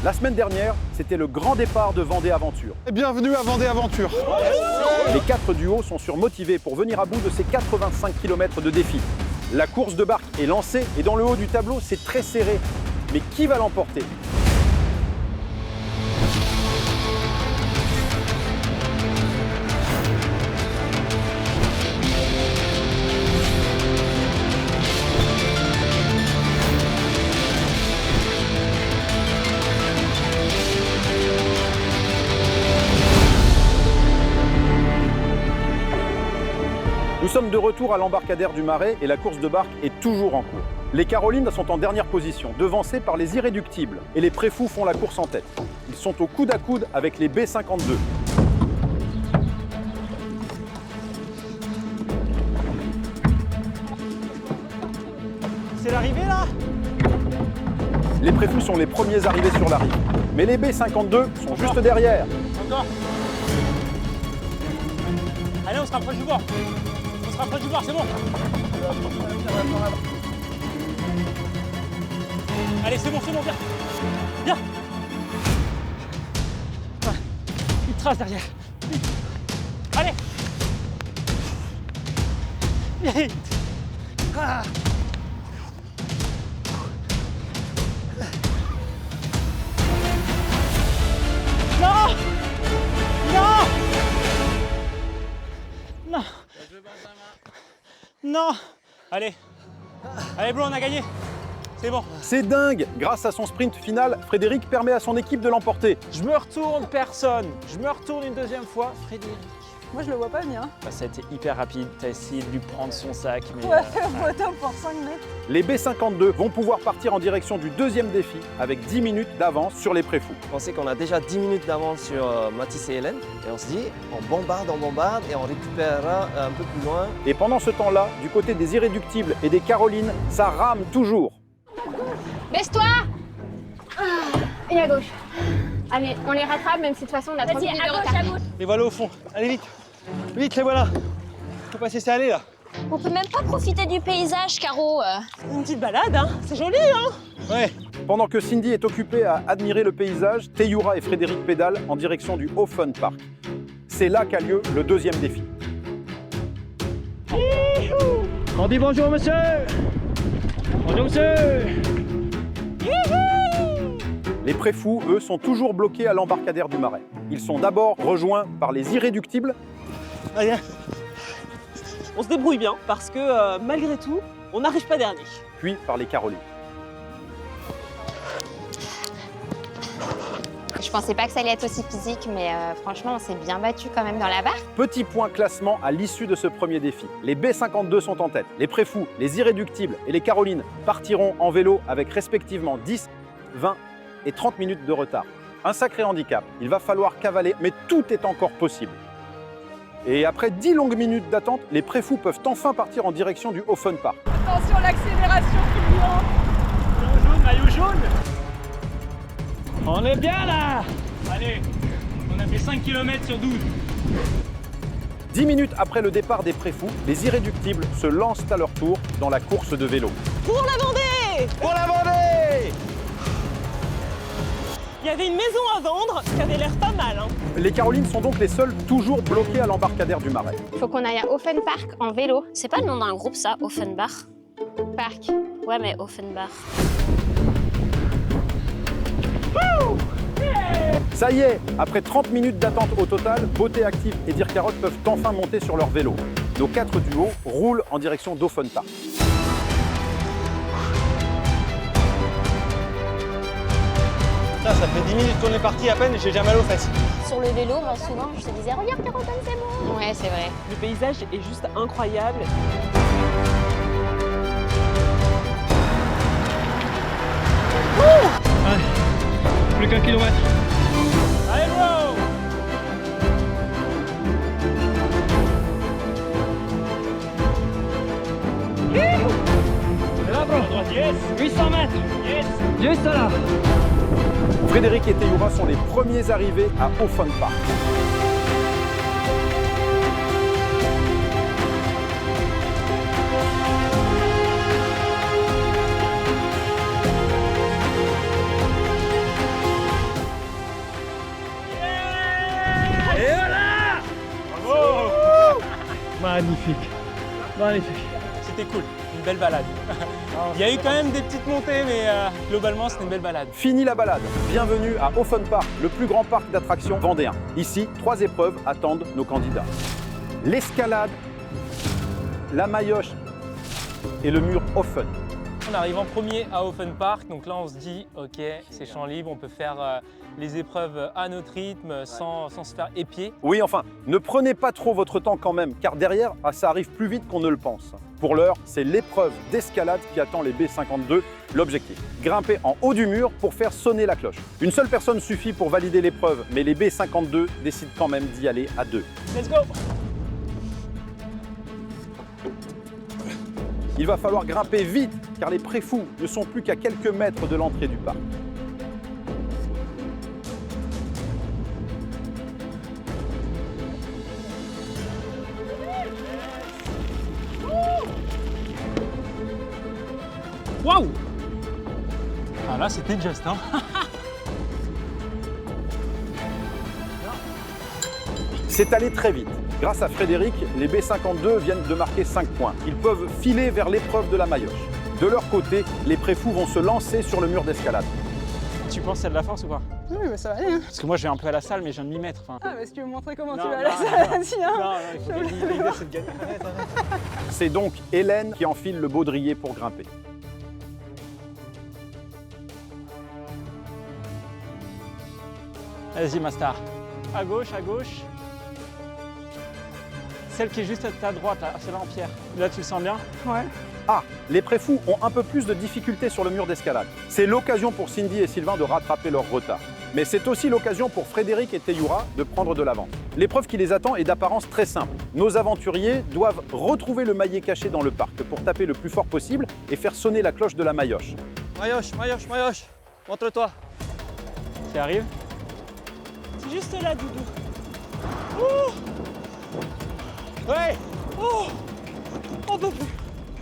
La semaine dernière, c'était le grand départ de Vendée Aventure. Bienvenue à Vendée Aventure. Les 4 duos sont surmotivés pour venir à bout de ces 85 km de défi. La course de barque est lancée et dans le haut du tableau, c'est très serré. Mais qui va l'emporter ? Nous sommes de retour à l'embarcadère du Marais et la course de barque est toujours en cours. Les Carolines sont en dernière position, devancées par les Irréductibles, et les Préfous font la course en tête. Ils sont au coude à coude avec les B52. C'est l'arrivée là? Les Préfous sont les premiers arrivés sur la rive, mais les B52 sont juste derrière. Encore. Allez, on se rapproche du bord. On se rapproche du bord, c'est bon. Allez, c'est bon, viens. Viens. Ouais. Il trace derrière. Vite. Allez. Vite. Ah. Non. Non. Non. Non. Allez. Allez, Blond, on a gagné. C'est bon. C'est dingue! Grâce à son sprint final, Frédéric permet à son équipe de l'emporter. Je me retourne, personne. Je me retourne une deuxième fois, Frédéric. Moi, je le vois pas venir. Ça a été hyper rapide. T'as essayé de lui prendre son sac, mais... Ouais, photo pour 5 mètres. Les B52 vont pouvoir partir en direction du deuxième défi avec 10 minutes d'avance sur les Préfous. On sait qu'on a déjà 10 minutes d'avance sur Mathis et Hélène. Et on se dit, on bombarde et on récupérera un peu plus loin. Et pendant ce temps-là, du côté des Irréductibles et des Carolines, ça rame toujours. Baisse-toi! Et à gauche. Allez, on les rattrape, même si de toute façon on a 3 minutes de retard. Les voilà au fond. Allez, vite. Vite, les voilà. Faut pas se laisser aller, là. On peut même pas profiter du paysage, Caro. Une petite balade, hein. C'est joli, hein. Ouais. Pendant que Cindy est occupée à admirer le paysage, Teyura et Frédéric pédalent en direction du Offen Park. C'est là qu'a lieu le deuxième défi. On dit bonjour, monsieur. Bonjour, monsieur. Les Préfous, eux, sont toujours bloqués à l'embarcadère du Marais. Ils sont d'abord rejoints par les Irréductibles, Allez. On se débrouille bien parce que malgré tout, on n'arrive pas dernier. puis par les Carolines. Je pensais pas que ça allait être aussi physique, mais franchement, on s'est bien battu quand même dans la barre. Petit point classement à l'issue de ce premier défi. Les B52 sont en tête. Les Préfous, les Irréductibles et les Carolines partiront en vélo avec respectivement 10, 20 et 30 minutes de retard. Un sacré handicap. Il va falloir cavaler, mais tout est encore possible. Et après 10 longues minutes d'attente, les Préfous peuvent enfin partir en direction du Offen Park. Attention, l'accélération fulgurante. Maillot jaune. On est bien, là. Allez, on a fait 5 km sur 12. 10 minutes après le départ des Préfous, les Irréductibles se lancent à leur tour dans la course de vélo. Pour la Vendée. Pour la Vendée. Il y avait une maison à vendre qui avait l'air pas mal, hein. Les Carolines sont donc les seules toujours bloquées à l'embarcadère du Marais. Faut qu'on aille à Offen Park en vélo. C'est pas le nom d'un groupe, ça, Offenbach. Parc. Ouais, mais Offenbach. Ça y est, après 30 minutes d'attente au total, Beauté Active et Dirk Carotte peuvent enfin monter sur leur vélo. Nos 4 duos roulent en direction d'Offen Park. Ça fait 10 minutes qu'on est parti à peine et j'ai déjà mal aux fesses. Sur le vélo, moi, souvent, je te disais, regarde, Caroline, c'est bon. Ouais, c'est vrai. Le paysage est juste incroyable. Plus qu'un kilomètre. Allez, bro. C'est là, bro. À droite, yes. 800 mètres. Yes. Juste là. Frédéric et Teyura sont les premiers arrivés à Offen Park. Magnifique. Magnifique. C'était cool, une belle balade. Il y a eu quand même des petites montées, mais globalement, c'était une belle balade. Fini la balade. Bienvenue à Offen Park, le plus grand parc d'attractions vendéen. Ici, 3 épreuves attendent nos candidats. L'escalade, la maillotche et le mur Offen. On arrive en premier à Offen Park, donc là on se dit ok, c'est champ libre, on peut faire les épreuves à notre rythme sans se faire épier. Oui, enfin, ne prenez pas trop votre temps quand même, car derrière, ça arrive plus vite qu'on ne le pense. Pour l'heure, c'est l'épreuve d'escalade qui attend les B52. L'objectif, grimper en haut du mur pour faire sonner la cloche. Une seule personne suffit pour valider l'épreuve, mais les B52 décident quand même d'y aller à 2. Let's go! Il va falloir grimper vite, car les préfous ne sont plus qu'à quelques mètres de l'entrée du parc. Waouh! Ah là c'était juste, hein? C'est allé très vite. Grâce à Frédéric, les B52 viennent de marquer 5 points. Ils peuvent filer vers l'épreuve de la maillotche. De leur côté, les préfous vont se lancer sur le mur d'escalade. Tu penses qu'il y a de la force ou pas? Oui, mais ça va aller. Hein. Parce que moi je vais un peu à la salle, mais je viens de m'y mettre. Enfin... Ah, mais si tu veux me montrer comment Non, tu vas à non, la salle, vas-y, hein. Non, il faut gagner. L'idée c'est de gagner. C'est donc Hélène qui enfile le baudrier pour grimper. Vas-y, ma star. À gauche, à gauche. Celle qui est juste à ta droite, là, celle-là en pierre. Là, tu le sens bien? Ouais. Ah, les préfous ont un peu plus de difficultés sur le mur d'escalade. C'est l'occasion pour Cindy et Sylvain de rattraper leur retard. Mais c'est aussi l'occasion pour Frédéric et Teyura de prendre de l'avance. L'épreuve qui les attend est d'apparence très simple. Nos aventuriers doivent retrouver le maillet caché dans le parc pour taper le plus fort possible et faire sonner la cloche de la maillotche. Maillotche, maillotche, maillotche. Montre-toi. Tu arrives? C'est juste là, Doudou. Ouais! On peut plus.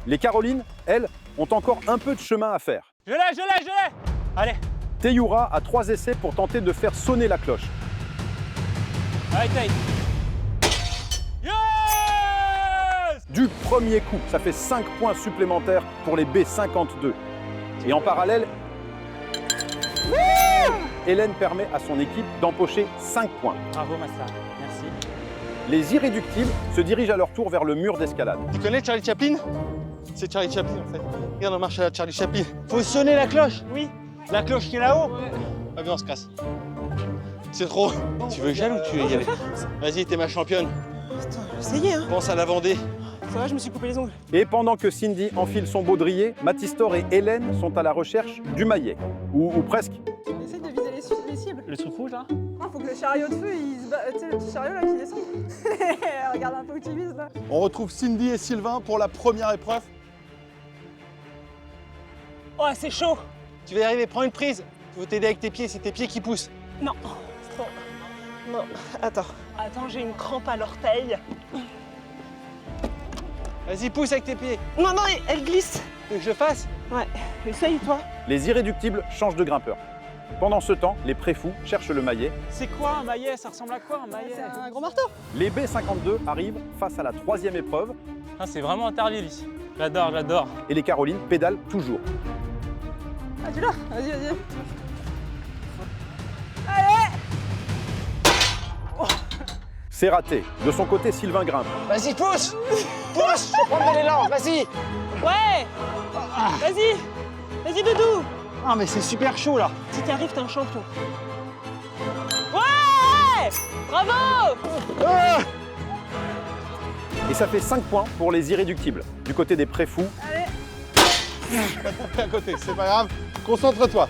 Les Carolines, elles, ont encore un peu de chemin à faire. Je l'ai! Allez, Teyura a 3 essais pour tenter de faire sonner la cloche. allez, taille! Yes! Du premier coup, ça fait 5 points supplémentaires pour les B52. Et en parallèle, Hélène permet à son équipe d'empocher 5 points. Bravo, ma star. Merci. Les irréductibles se dirigent à leur tour vers le mur d'escalade. Tu connais Charlie Chaplin? C'est Charlie Chaplin en fait. Regarde, on marche à la Charlie Chaplin. Faut sonner la cloche. Oui. La cloche qui est là-haut. Ah bien on se casse. C'est trop. Tu veux que j'aille ou tu veux y aller? Vas-y, t'es ma championne. Attends, essayez, hein. Pense à la Vendée. Ça va, je me suis coupé les ongles. Et pendant que Cindy enfile son baudrier, Mathistor et Hélène sont à la recherche du maillet. Ou presque. Essaye de viser les cibles. Le truc rouge, là? Ah, faut que le chariot de feu, il se bat. Tu sais, le petit chariot là qui descend. Regarde un peu où tu vises là. On retrouve Cindy et Sylvain pour la première épreuve. Oh, c'est chaud. Tu vas y arriver, prends une prise. Faut t'aider avec tes pieds, c'est tes pieds qui poussent. Non, c'est trop. Non, attends. Attends, j'ai une crampe à l'orteil. Vas-y, pousse avec tes pieds. Non, non, elle glisse. Tu veux que je fasse? Ouais, essaye toi. Les irréductibles changent de grimpeur. Pendant ce temps, les préfous cherchent le maillet. C'est quoi un maillet? Ça ressemble à quoi un maillet? C'est un gros marteau. Les B52 arrivent face à la 3e épreuve Ah, c'est vraiment Interville ici. J'adore. et les Carolines pédalent toujours. Ah, tu l'as? Vas-y, vas-y. C'est raté. De son côté, Sylvain grimpe. Vas-y, pousse. Pousse, je vais prendre de l'élan, vas-y. Ouais. Vas-y. Vas-y, Doudou. Ah, mais c'est super chaud, là. Si t'y arrives, t'es un champion. Ouais. Bravo. Et ça fait 5 points pour les irréductibles. Du côté des préfous, À côté, c'est pas grave. Concentre-toi.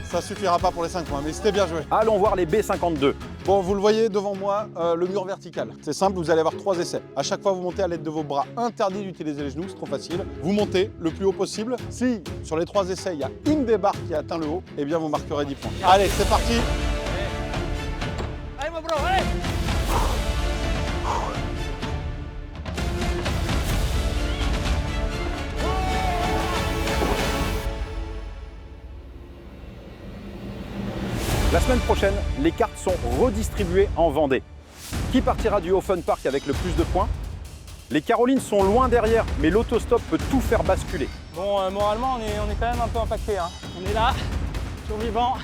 Ça suffira pas pour les 5 points, mais c'était bien joué. allons voir les B52. Bon, vous le voyez devant moi, le mur vertical. C'est simple, vous allez avoir 3 essais. À chaque fois, vous montez à l'aide de vos bras. Interdit d'utiliser les genoux, c'est trop facile. Vous montez le plus haut possible. Si, sur les 3 essais, il y a une des barres qui atteint le haut, eh bien, vous marquerez 10 points. Allez, c'est parti. Allez, mon bro, allez. La semaine prochaine, les cartes sont redistribuées en Vendée. Qui partira du Offenpark avec le plus de points? Les Carolines sont loin derrière, mais l'autostop peut tout faire basculer. Bon, moralement, on est quand même un peu impacté. Hein. On est là, survivant.